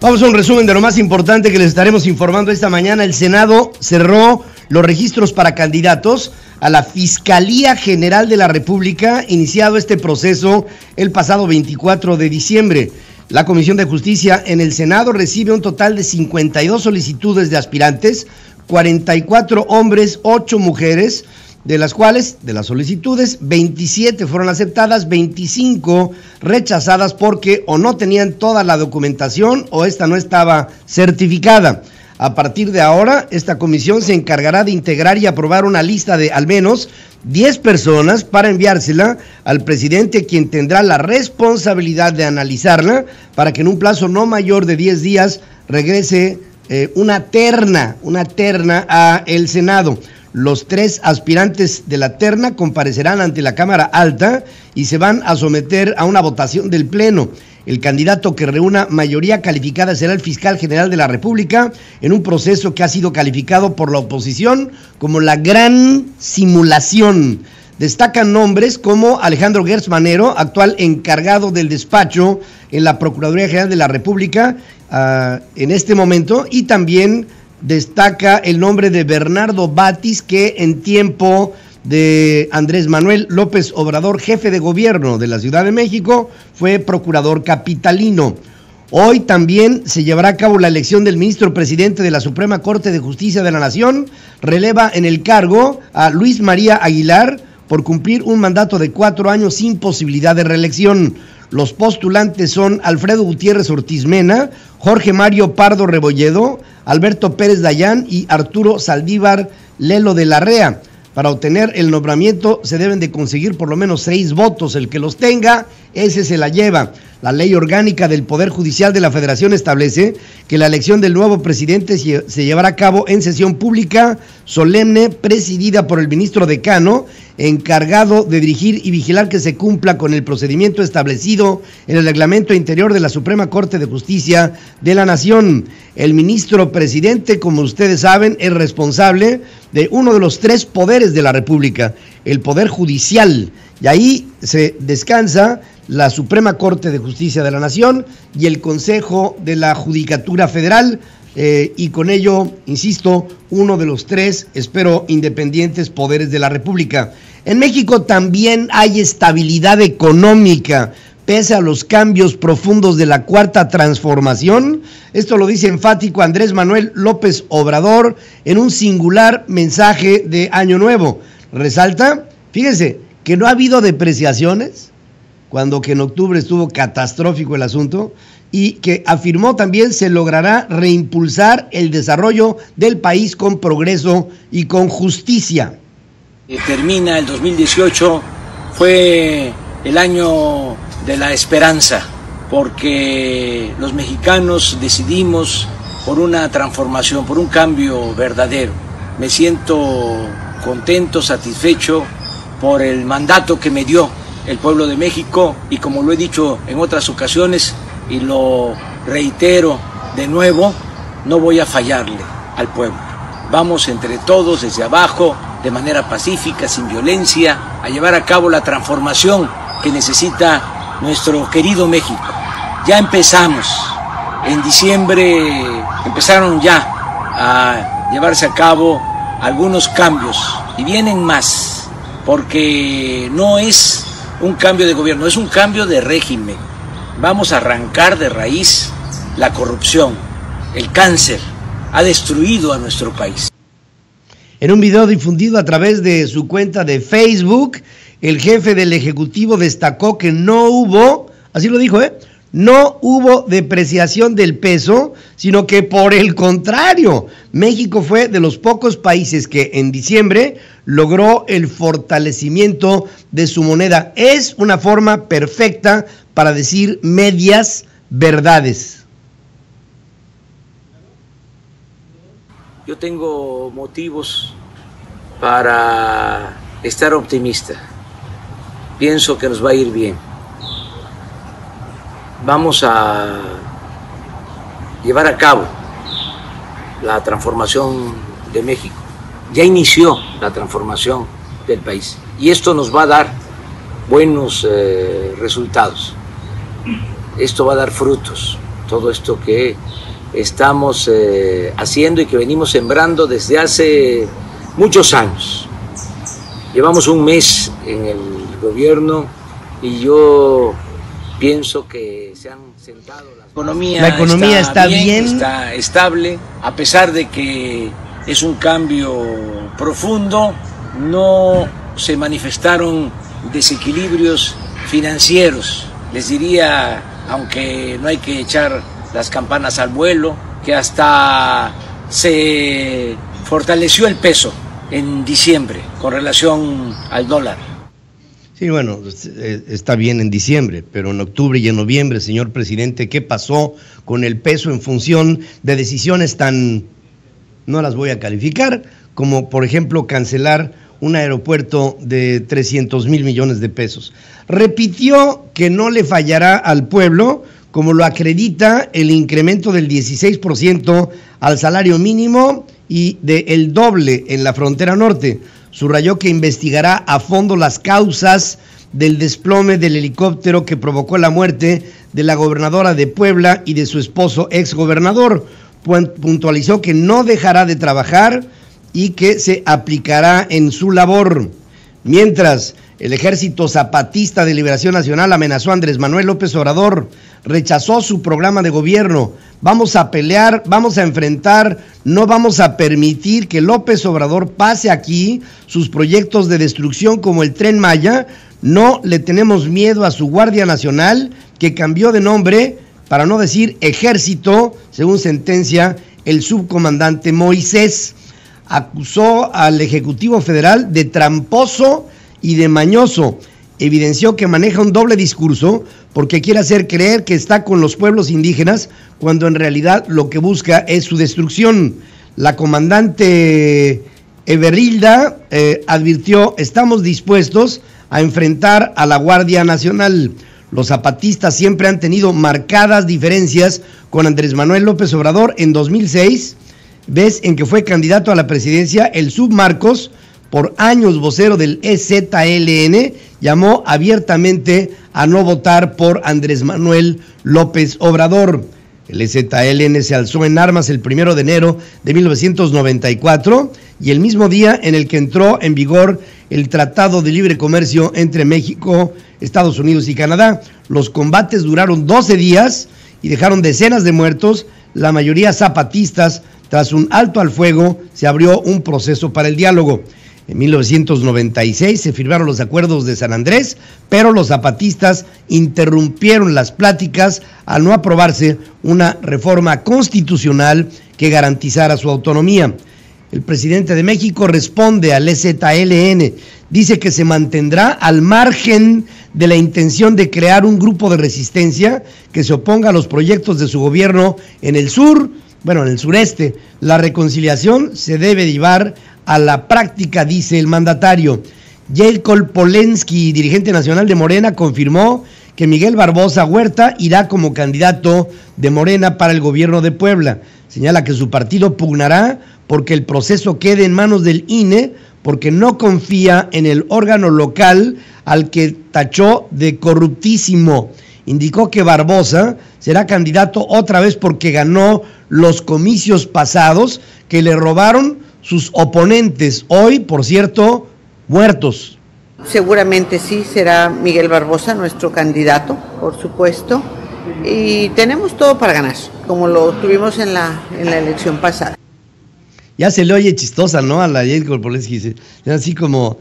Vamos a un resumen de lo más importante que les estaremos informando esta mañana. El Senado cerró los registros para candidatos a la Fiscalía General de la República, iniciado este proceso el pasado 24 de diciembre. La Comisión de Justicia en el Senado recibe un total de 52 solicitudes de aspirantes, 44 hombres, 8 mujeres, de las cuales, de las solicitudes, 27 fueron aceptadas, 25 rechazadas porque o no tenían toda la documentación o esta no estaba certificada. A partir de ahora, esta comisión se encargará de integrar y aprobar una lista de al menos 10 personas para enviársela al presidente, quien tendrá la responsabilidad de analizarla para que en un plazo no mayor de 10 días regrese una terna a el Senado. Los 3 aspirantes de la terna comparecerán ante la Cámara Alta y se van a someter a una votación del Pleno. El candidato que reúna mayoría calificada será el fiscal general de la República, en un proceso que ha sido calificado por la oposición como la gran simulación. Destacan nombres como Alejandro Gertz Manero, actual encargado del despacho en la Procuraduría General de la República en este momento, y también destaca el nombre de Bernardo Batis, que en tiempo de Andrés Manuel López Obrador, jefe de gobierno de la Ciudad de México, fue procurador capitalino. Hoy también se llevará a cabo la elección del ministro presidente de la Suprema Corte de Justicia de la Nación. Releva en el cargo a Luis María Aguilar por cumplir un mandato de 4 años sin posibilidad de reelección. Los postulantes son Alfredo Gutiérrez Ortiz Mena, Jorge Mario Pardo Rebolledo, Alberto Pérez Dayán y Arturo Saldívar Lelo de la Rea. Para obtener el nombramiento se deben de conseguir por lo menos 6 votos. El que los tenga, ese se la lleva. La Ley Orgánica del Poder Judicial de la Federación establece que la elección del nuevo presidente se llevará a cabo en sesión pública solemne, presidida por el ministro decano, encargado de dirigir y vigilar que se cumpla con el procedimiento establecido en el reglamento interior de la Suprema Corte de Justicia de la Nación. El ministro presidente, como ustedes saben, es responsable de uno de los 3 poderes de la República, el Poder Judicial, y ahí se descansa la Suprema Corte de Justicia de la Nación y el Consejo de la Judicatura Federal, y con ello, insisto, uno de los 3, espero, independientes poderes de la República. En México también hay estabilidad económica, pese a los cambios profundos de la Cuarta Transformación. Esto lo dice enfático Andrés Manuel López Obrador en un singular mensaje de Año Nuevo. Resalta, fíjense, que no ha habido depreciaciones, cuando que en octubre estuvo catastrófico el asunto, y que afirmó también se logrará reimpulsar el desarrollo del país con progreso y con justicia. Termina el 2018, fue el año de la esperanza, porque los mexicanos decidimos por una transformación, por un cambio verdadero. Me siento contento, satisfecho por el mandato que me dio el pueblo de México, y como lo he dicho en otras ocasiones y lo reitero de nuevo, no voy a fallarle al pueblo. Vamos entre todos, desde abajo, de manera pacífica, sin violencia, a llevar a cabo la transformación que necesita nuestro querido México. Ya empezamos, en diciembre empezaron ya a llevarse a cabo algunos cambios y vienen más, porque no es un cambio de gobierno, es un cambio de régimen. Vamos a arrancar de raíz la corrupción. El cáncer ha destruido a nuestro país. En un video difundido a través de su cuenta de Facebook, el jefe del Ejecutivo destacó que no hubo, así lo dijo, no hubo depreciación del peso, sino que por el contrario, México fue de los pocos países que en diciembre logró el fortalecimiento de su moneda. Es una forma perfecta para decir medias verdades. Yo tengo motivos para estar optimista. Pienso que nos va a ir bien. Vamos a llevar a cabo la transformación de México. Ya inició la transformación del país y esto nos va a dar buenos resultados. Esto va a dar frutos. todo esto que estamos haciendo y que venimos sembrando desde hace muchos años. Llevamos un mes en el gobierno y yo pienso que se han sentado las... La economía está bien, está estable, a pesar de que es un cambio profundo, no se manifestaron desequilibrios financieros. Les diría, aunque no hay que echar las campanas al vuelo, que hasta se fortaleció el peso en diciembre con relación al dólar. Sí, bueno, está bien en diciembre, pero en octubre y en noviembre, señor presidente, ¿qué pasó con el peso en función de decisiones tan, no las voy a calificar, como por ejemplo cancelar un aeropuerto de 300,000 millones de pesos? Repitió que no le fallará al pueblo, como lo acredita el incremento del 16% al salario mínimo y del doble en la frontera norte. Subrayó que investigará a fondo las causas del desplome del helicóptero que provocó la muerte de la gobernadora de Puebla y de su esposo exgobernador. Puntualizó que no dejará de trabajar y que se aplicará en su labor. Mientras, el Ejército Zapatista de Liberación Nacional amenazó a Andrés Manuel López Obrador, rechazó su programa de gobierno. Vamos a pelear, vamos a enfrentar, no vamos a permitir que López Obrador pase aquí sus proyectos de destrucción como el Tren Maya. No le tenemos miedo a su Guardia Nacional, que cambió de nombre, para no decir ejército, según sentencia el subcomandante Moisés. Acusó al Ejecutivo Federal de tramposo y de mañoso. Evidenció que maneja un doble discurso porque quiere hacer creer que está con los pueblos indígenas cuando en realidad lo que busca es su destrucción. La comandante Everilda advirtió: estamos dispuestos a enfrentar a la Guardia Nacional. Los zapatistas siempre han tenido marcadas diferencias con Andrés Manuel López Obrador. En 2006, vez en que fue candidato a la presidencia, el subMarcos, por años vocero del EZLN, llamó abiertamente a no votar por Andrés Manuel López Obrador. El EZLN se alzó en armas el 1 de enero de 1994 y el mismo día en el que entró en vigor el Tratado de Libre Comercio entre México, Estados Unidos y Canadá. Los combates duraron 12 días y dejaron decenas de muertos, la mayoría zapatistas. Tras un alto al fuego, se abrió un proceso para el diálogo. En 1996 se firmaron los acuerdos de San Andrés, pero los zapatistas interrumpieron las pláticas al no aprobarse una reforma constitucional que garantizara su autonomía. El presidente de México responde al EZLN, dice que se mantendrá al margen de la intención de crear un grupo de resistencia que se oponga a los proyectos de su gobierno en el sur, en el sureste. La reconciliación se debe llevar a la práctica, dice el mandatario. Jacob Polensky, dirigente nacional de Morena, confirmó que Miguel Barbosa Huerta irá como candidato de Morena para el gobierno de Puebla. Señala que su partido pugnará porque el proceso quede en manos del INE, porque no confía en el órgano local al que tachó de corruptísimo. Indicó que Barbosa será candidato otra vez porque ganó los comicios pasados que le robaron sus oponentes, hoy, por cierto, muertos. Seguramente sí, será Miguel Barbosa nuestro candidato, por supuesto, y tenemos todo para ganar, como lo tuvimos en la elección pasada. Ya se le oye chistosa, ¿no? A la Jacob Polensky, así como.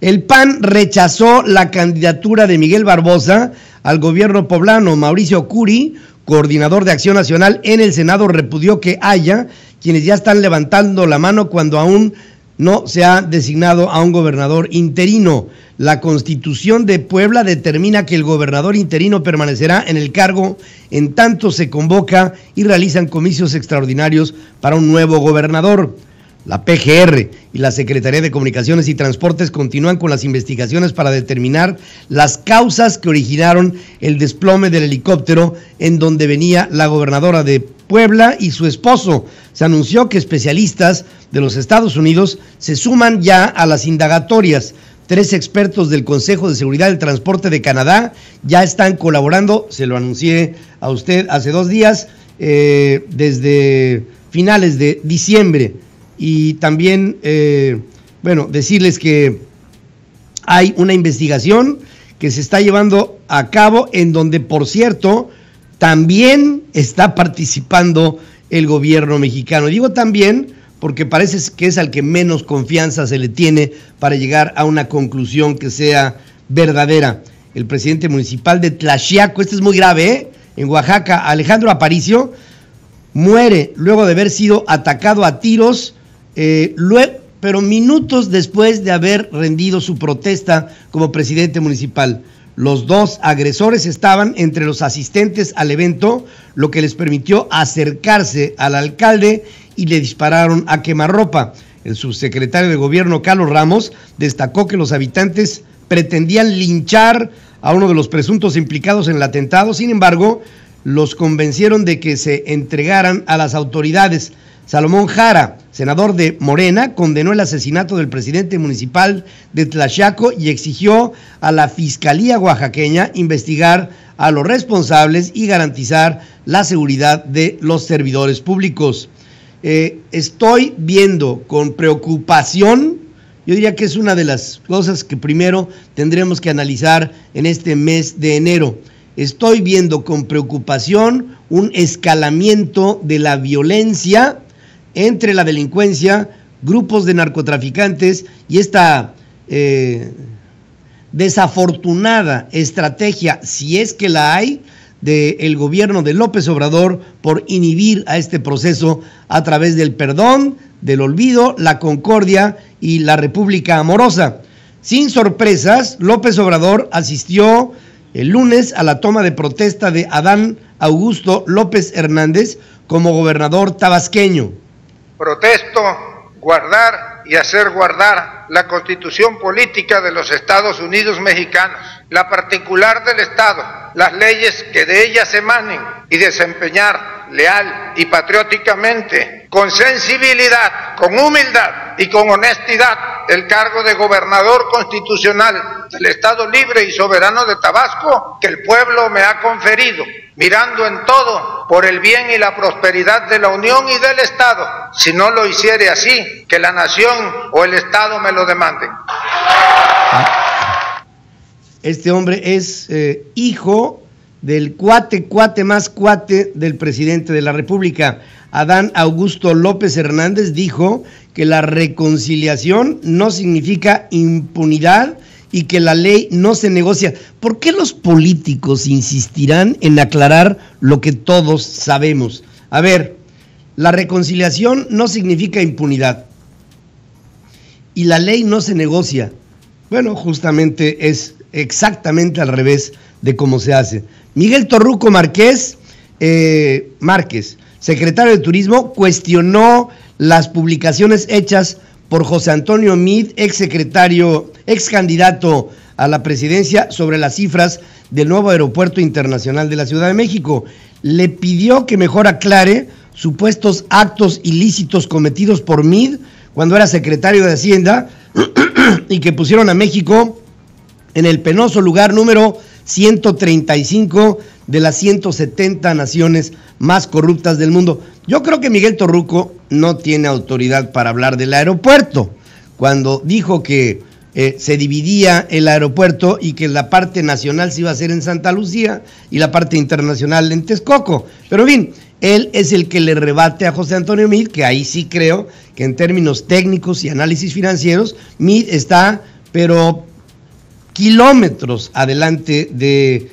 El PAN rechazó la candidatura de Miguel Barbosa al gobierno poblano. Mauricio Curi, coordinador de Acción Nacional en el Senado, repudió que haya quienes ya están levantando la mano cuando aún no se ha designado a un gobernador interino. La Constitución de Puebla determina que el gobernador interino permanecerá en el cargo en tanto se convoca y realizan comicios extraordinarios para un nuevo gobernador. La PGR y la Secretaría de Comunicaciones y Transportes continúan con las investigaciones para determinar las causas que originaron el desplome del helicóptero en donde venía la gobernadora de Puebla y su esposo. Se anunció que especialistas de los Estados Unidos se suman ya a las indagatorias. 3 expertos del Consejo de Seguridad del Transporte de Canadá ya están colaborando, se lo anuncié a usted hace 2 días, desde finales de diciembre. Y también, decirles que hay una investigación que se está llevando a cabo en donde, por cierto, también está participando el gobierno mexicano. Digo también porque parece que es al que menos confianza se le tiene para llegar a una conclusión que sea verdadera. El presidente municipal de Tlaxiaco, este es muy grave, en Oaxaca, Alejandro Aparicio, muere luego de haber sido atacado a tiros, pero minutos después de haber rendido su protesta como presidente municipal. Los 2 agresores estaban entre los asistentes al evento, lo que les permitió acercarse al alcalde y le dispararon a quemarropa. El subsecretario de Gobierno, Carlos Ramos, destacó que los habitantes pretendían linchar a uno de los presuntos implicados en el atentado. Sin embargo, los convencieron de que se entregaran a las autoridades. Salomón Jara, senador de Morena, condenó el asesinato del presidente municipal de Tlaxiaco y exigió a la Fiscalía oaxaqueña investigar a los responsables y garantizar la seguridad de los servidores públicos. Estoy viendo con preocupación, yo diría que es una de las cosas que primero tendremos que analizar en este mes de enero. Estoy viendo con preocupación un escalamiento de la violencia entre la delincuencia, grupos de narcotraficantes y esta desafortunada estrategia, si es que la hay, del gobierno de López Obrador por inhibir a este proceso a través del perdón, del olvido, la concordia y la república amorosa. Sin sorpresas, López Obrador asistió el lunes a la toma de protesta de Adán Augusto López Hernández como gobernador tabasqueño. Protesto guardar y hacer guardar la Constitución política de los Estados Unidos mexicanos, la particular del Estado, las leyes que de ellas emanen y desempeñar leal y patrióticamente, con sensibilidad, con humildad y con honestidad el cargo de gobernador constitucional del Estado libre y soberano de Tabasco que el pueblo me ha conferido, mirando en todo por el bien y la prosperidad de la Unión y del Estado. Si no lo hiciere así, que la nación o el Estado me lo demanden. Este hombre es hijo del cuate más cuate del presidente de la República. Adán Augusto López Hernández dijo que la reconciliación no significa impunidad y que la ley no se negocia. ¿Por qué los políticos insistirán en aclarar lo que todos sabemos? A ver, la reconciliación no significa impunidad y la ley no se negocia. Bueno, justamente es exactamente al revés de cómo se hace. Miguel Torruco Márquez, secretario de Turismo, cuestionó las publicaciones hechas por José Antonio Meade, ex candidato a la presidencia, sobre las cifras del nuevo aeropuerto internacional de la Ciudad de México. Le pidió que mejor aclare supuestos actos ilícitos cometidos por Meade cuando era secretario de Hacienda y que pusieron a México en el penoso lugar número 135 de las 170 naciones más corruptas del mundo. Yo creo que Miguel Torruco no tiene autoridad para hablar del aeropuerto, cuando dijo que se dividía el aeropuerto y que la parte nacional se iba a hacer en Santa Lucía y la parte internacional en Texcoco. Pero bien, él es el que le rebate a José Antonio Meade, que ahí sí creo que en términos técnicos y análisis financieros, Meade está, pero kilómetros adelante de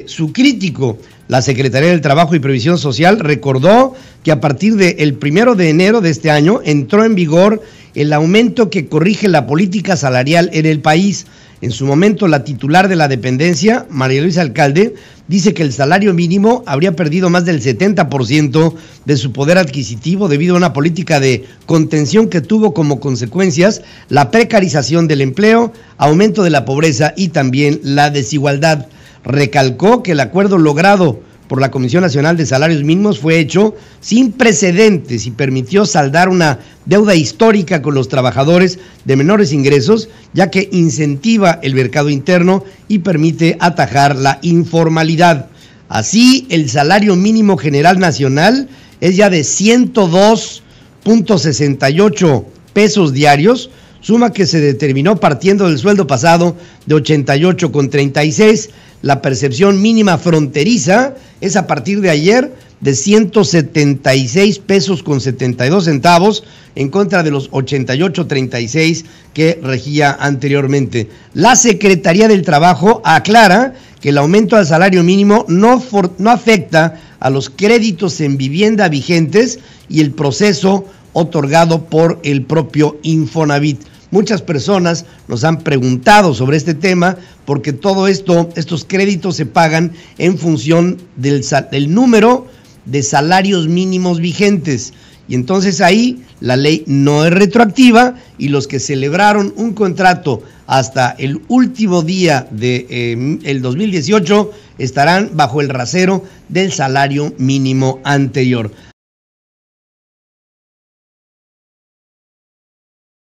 su crítico. La Secretaría del Trabajo y Previsión Social recordó que a partir del 1 de enero de este año entró en vigor el aumento que corrige la política salarial en el país. En su momento, la titular de la dependencia, María Luisa Alcalde, dice que el salario mínimo habría perdido más del 70% de su poder adquisitivo debido a una política de contención que tuvo como consecuencias la precarización del empleo, aumento de la pobreza y también la desigualdad. Recalcó que el acuerdo logrado por la Comisión Nacional de Salarios Mínimos fue hecho sin precedentes y permitió saldar una deuda histórica con los trabajadores de menores ingresos, ya que incentiva el mercado interno y permite atajar la informalidad. Así, el salario mínimo general nacional es ya de 102.68 pesos diarios, suma que se determinó partiendo del sueldo pasado de 88.36. La percepción mínima fronteriza es a partir de ayer de 176 pesos con 72 centavos en contra de los 88.36 que regía anteriormente. La Secretaría del Trabajo aclara que el aumento al salario mínimo no afecta a los créditos en vivienda vigentes y el proceso otorgado por el propio Infonavit. Muchas personas nos han preguntado sobre este tema porque todo estos créditos se pagan en función del número de salarios mínimos vigentes. Y entonces ahí la ley no es retroactiva y los que celebraron un contrato hasta el último día de el 2018 estarán bajo el rasero del salario mínimo anterior.